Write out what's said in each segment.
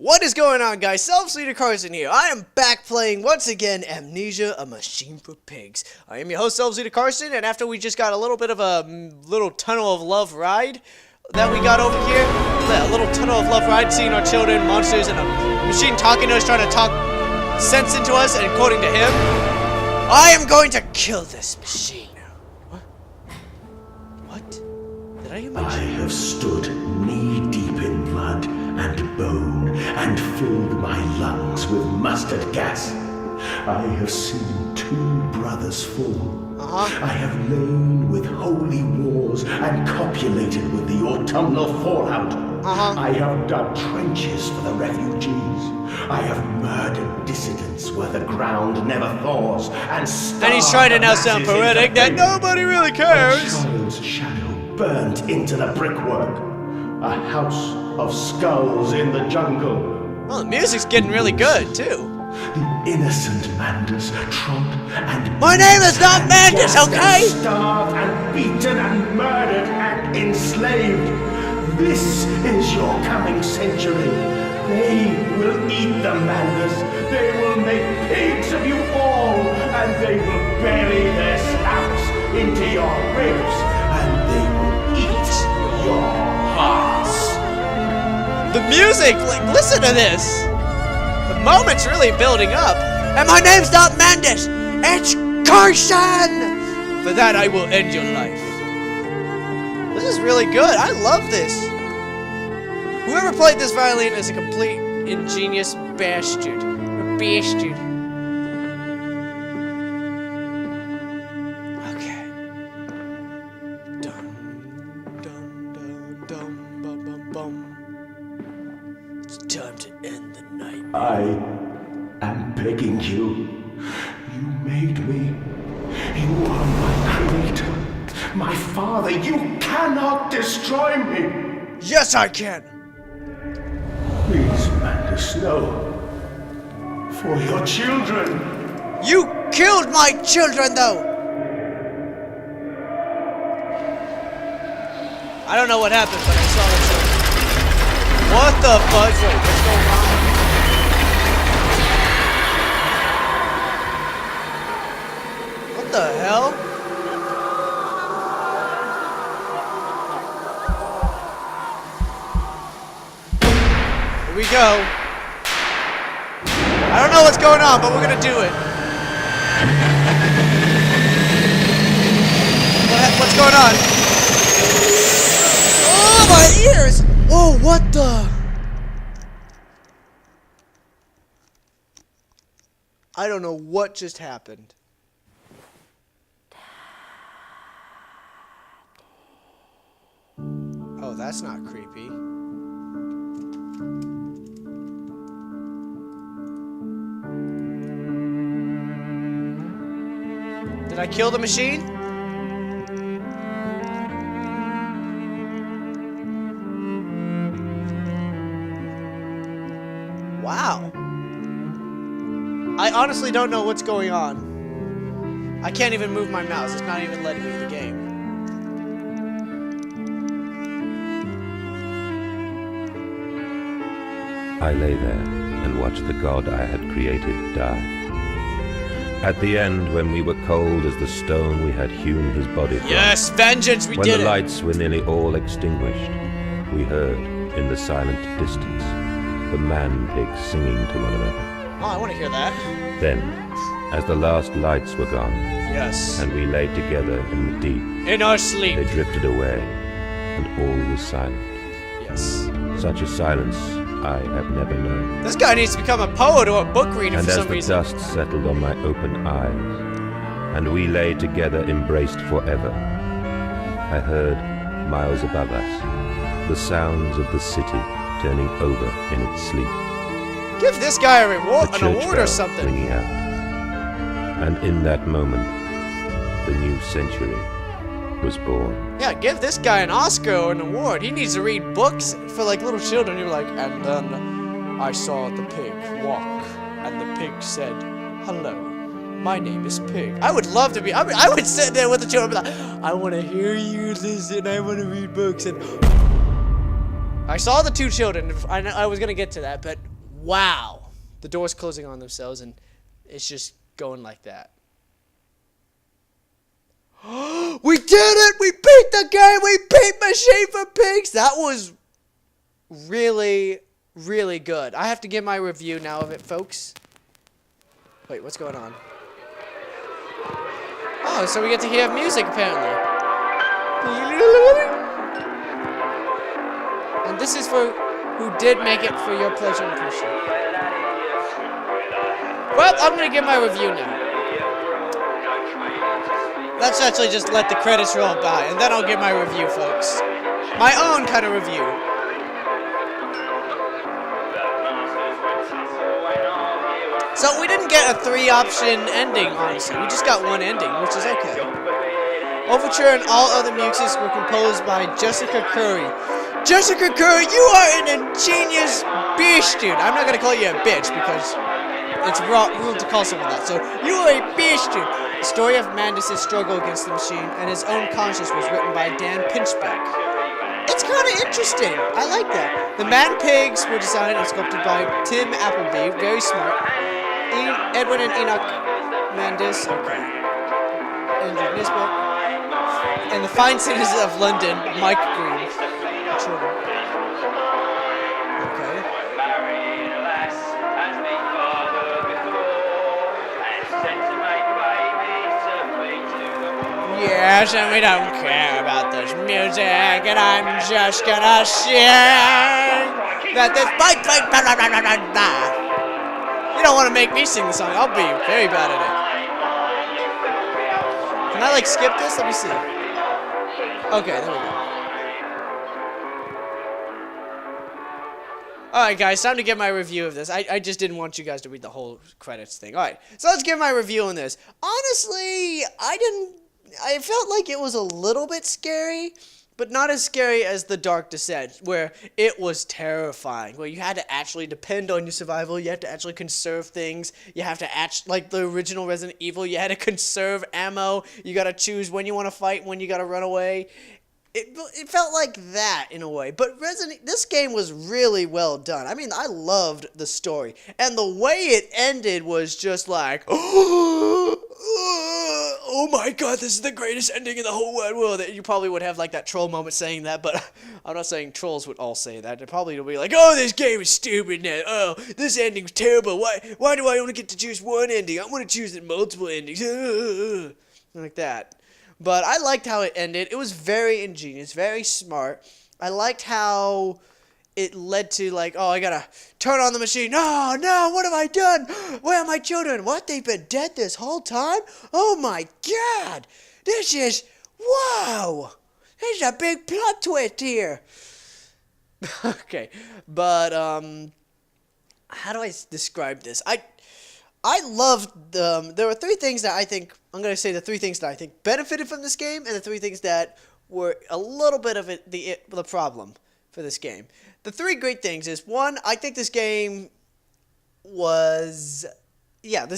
What is going on, guys? SelvsLeaderCarson here. I am back playing, once again, Amnesia, a machine for pigs. I am your host, SelvsLeaderCarson, and after we just got a little bit of a little tunnel of love ride that we got over here, a little tunnel of love ride, seeing our children, monsters, and a machine talking to us, trying to talk sense into us, and quoting to him, I am going to kill this machine. What? Did I hear my I have stood knee-deep in mud and bone, and filled my lungs with mustard gas. I have seen two brothers fall. I have lain with holy wars and copulated with the autumnal fallout. I have dug trenches for the refugees. I have murdered dissidents where the ground never thaws, and he's trying to now sound poetic that nobody really cares. A child's shadow burnt into the brickwork. A house of skulls in the jungle. Well, the music's getting really good, too. The innocent Mandus trod and... My name is not Mandus, okay? And starved and beaten and murdered and enslaved. This is your coming century. They will eat the Mandus. They will make pigs of you all. And they will bury their snouts into your ribs. And they will eat your hearts. The music, like, listen to this. The moment's really building up. And my name's not Mandus, it's Carson! For that I will end your life. This is really good. I love this. Whoever played this violin is a complete ingenious bastard. A bastard. Okay. Dum, dum, dum, dum, bum, bum, bum. It's time to end the night. I am begging you. You made me. You are my creator. My father. You cannot destroy me. Yes, I can. Please, Mandus, no. For your children. You killed my children, though. I don't know what happened, but I saw the children. What the fuck? Wait, what's going on? What the hell? Here we go. I don't know what's going on, but we're gonna do it. What's going on? Oh, my ears! Oh, what the? I don't know what just happened. Oh, that's not creepy. Did I kill the machine? Wow. I honestly don't know what's going on. I can't even move my mouse. It's not even letting me in the game. I lay there and watched the god I had created die. At the end, when we were cold as the stone we had hewn his body from, yes, vengeance, we did it! When the lights were nearly all extinguished, we heard, in the silent distance, the man-pigs singing to one another. Oh, I want to hear that. Then, as the last lights were gone, yes, and we lay together in the deep, in our sleep, they drifted away, and all was silent. Yes. Such a silence I have never known. This guy needs to become a poet or a book reader for some reason. And as the dust settled on my open eyes, and we lay together embraced forever, I heard, miles above us, the sounds of the city turning over in its sleep. Give this guy a reward, an award or something. Ringing out. And in that moment, the new century was born. Yeah, give this guy an Oscar or an award. He needs to read books for like little children. You're like, and then I saw the pig walk, and the pig said, "Hello, my name is Pig." I would love to be. I would sit there with the children and be like, I want to hear you listen. I want to read books. And I saw the two children. I was gonna get to that, but wow, the door's closing on themselves, and it's just going like that. We did it! We beat the game! We beat Machine for Pigs! That was really, really good. I have to give my review now of it, folks. Wait, what's going on? Oh, so we get to hear music, apparently. And this is for who did make it for your pleasure and pleasure. Well, I'm going to give my review now. Let's actually just let the credits roll by, and then I'll give my review, folks. My own kind of review. So we didn't get a 3-option ending, honestly. We just got one ending, which is okay. Overture and all other musics were composed by Jessica Curry. Jessica Curry, you are an ingenious bitch, dude. I'm not going to call you a bitch because it's rude to call someone that. So, you are a bitch, dude. The story of Mandus' struggle against the machine and his own conscience was written by Dan Pinchbeck. It's kind of interesting. I like that. The man-pigs were designed and sculpted by Tim Appleby. Very smart. Edwin and Enoch Mandus. Okay. Andrew Nisbet. And the fine citizens of London, Mike Green. Children. Okay. Yes, and we don't care about this music, and I'm just gonna sing that this bite. You don't want to make me sing the song. I'll be very bad at it. Can I like skip this? Let me see. Okay, there we go. Alright guys, time to give my review of this. I just didn't want you guys to read the whole credits thing. Alright, so let's give my review on this. Honestly, I felt like it was a little bit scary, but not as scary as The Dark Descent, where it was terrifying, where you had to actually depend on your survival, you had to actually conserve things, you have to like the original Resident Evil, you had to conserve ammo, you gotta choose when you want to fight, when you gotta run away. It felt like that in a way, but this game was really well done. I mean, I loved the story, and the way it ended was just like, oh my god, this is the greatest ending in the whole wide world. You probably would have like that troll moment saying that, but I'm not saying trolls would all say that. They probably would be like, oh, this game is stupid now. Oh, this ending's terrible. Why do I only get to choose one ending? I want to choose multiple endings. Like that. But I liked how it ended. It was very ingenious, very smart. I liked how it led to, like, oh, I gotta turn on the machine. No, what have I done? Where are my children? What, they've been dead this whole time? Oh my god! This is, wow! There's a big plot twist here. Okay, but, how do I describe this? I loved there were 3 things that I think, I'm going to say the 3 things that I think benefited from this game, and the 3 things that were a little bit of the problem for this game. The 3 great things is, 1, I think this game this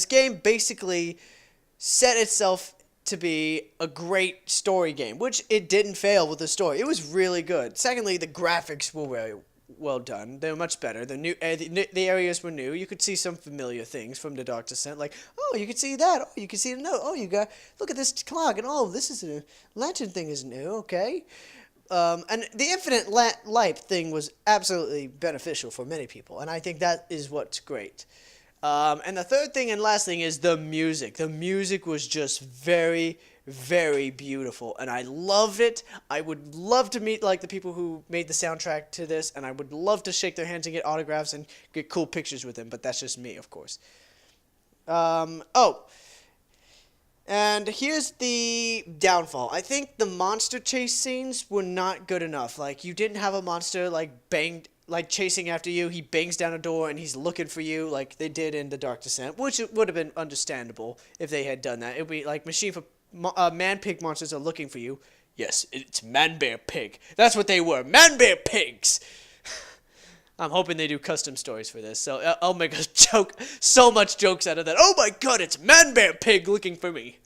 game basically set itself to be a great story game, which it didn't fail with the story. It was really good. Secondly, the graphics were very well done. They were much better. The areas were new. You could see some familiar things from The Dark Descent, like, oh, you could see that. Oh, you could see the note. Oh, look at this clock, and oh, this is a lantern thing is new. Okay, and the infinite light thing was absolutely beneficial for many people, and I think that is what's great. And the third thing and last thing is the music. The music was just very, very beautiful, and I loved it. I would love to meet like the people who made the soundtrack to this, and I would love to shake their hands and get autographs and get cool pictures with them, but that's just me, of course. And here's the downfall. I think the monster chase scenes were not good enough. Like, you didn't have a monster like chasing after you. He bangs down a door and he's looking for you like they did in The Dark Descent, which would have been understandable if they had done that. It would be like man-pig monsters are looking for you. Yes, it's man-bear-pig. That's what they were. Man-bear-pigs! I'm hoping they do custom stories for this, so I'll make so much jokes out of that. Oh my god, it's Man-Bear-Pig looking for me.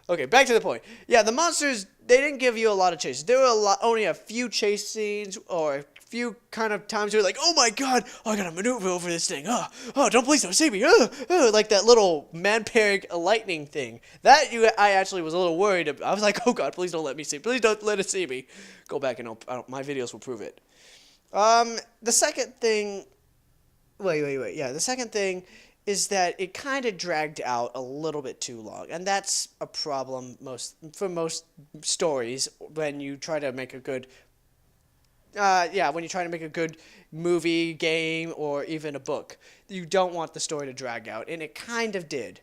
Okay, back to the point. Yeah, the monsters, they didn't give you a lot of chases. There were only a few chase scenes, or a few kind of times where you're like, oh my god, I gotta maneuver over this thing. Please don't see me. Like that little man-pig lightning thing. I actually was a little worried about. I was like, oh god, please don't let me see. Please don't let it see me. Go back and my videos will prove it. The second thing. Wait. Yeah, the second thing is that it kind of dragged out a little bit too long, and that's a problem for most stories when you try to make a good when you try to make a good movie, game, or even a book. You don't want the story to drag out, and it kind of did.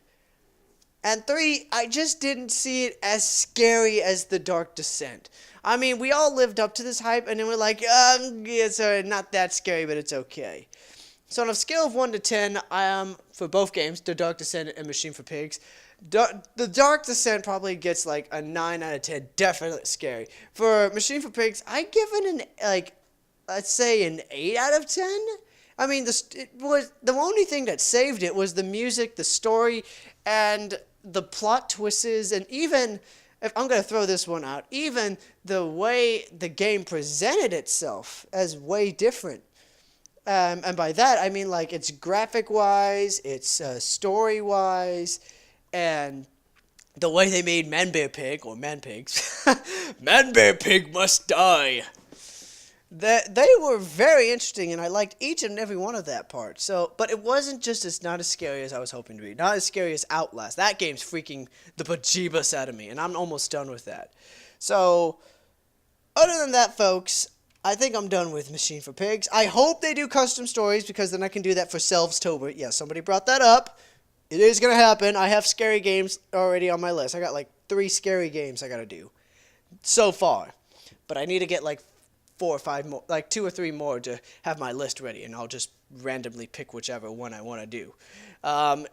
And 3, I just didn't see it as scary as The Dark Descent. I mean, we all lived up to this hype, and then we're like, it's not that scary, but it's okay. So on a scale of 1 to 10, for both games, The Dark Descent and Machine for Pigs, The Dark Descent probably gets like a 9 out of 10, definitely scary. For Machine for Pigs, I give it let's say an 8 out of 10. I mean, it was the only thing that saved it was the music, the story, and the plot twists, and even, if I'm going to throw this one out, even the way the game presented itself as way different. And by that, I mean, like, it's graphic-wise, it's story-wise, and the way they made Man-Bear Pig, or Man-Pigs, Man-Bear Pig must die. They were very interesting, and I liked each and every one of that part. But it wasn't not as scary as I was hoping to be. Not as scary as Outlast. That game's freaking the bejeebus out of me, and I'm almost done with that. So, other than that, folks, I think I'm done with Machine for Pigs. I hope they do custom stories, because then I can do that for SelvsTober. Yeah, somebody brought that up. It is going to happen. I have scary games already on my list. I got like 3 scary games I got to do so far. But I need to get like 4 or 5 more, like 2 or 3 more to have my list ready, and I'll just randomly pick whichever one I want to do. And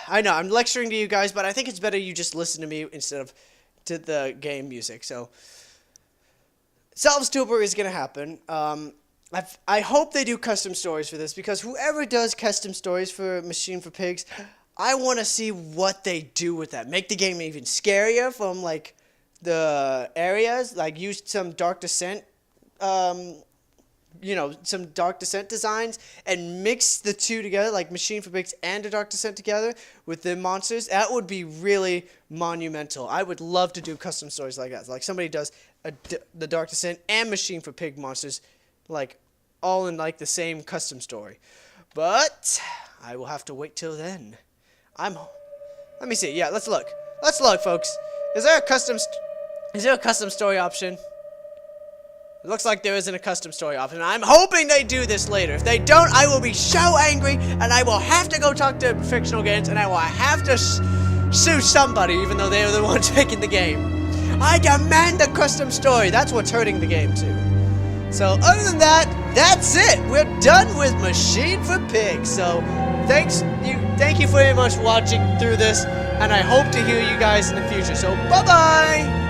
I know I'm lecturing to you guys, but I think it's better you just listen to me instead of to the game music. So SelvsTober is going to happen. I hope they do custom stories for this, because whoever does custom stories for Machine for Pigs, I want to see what they do with that. Make the game even scarier from, like, the areas, like, use some Dark Descent, some Dark Descent designs, and mix the two together, like Machine for Pigs and the Dark Descent together with the monsters. That would be really monumental. I would love to do custom stories like that. Like, somebody does the Dark Descent and Machine for Pig monsters, like, all in, like, the same custom story. But I will have to wait till then. Let me see. Yeah, let's look. Let's look, folks. Is there a custom story option? It looks like there isn't a custom story option. I'm hoping they do this later. If they don't, I will be so angry, and I will have to go talk to Fictional Games, and I will have to sue somebody, even though they are the ones making the game. I demand a custom story. That's what's hurting the game, too. So, other than that, that's it. We're done with Machine for Pigs. So, thank you very much for watching through this, and I hope to hear you guys in the future. So, bye-bye!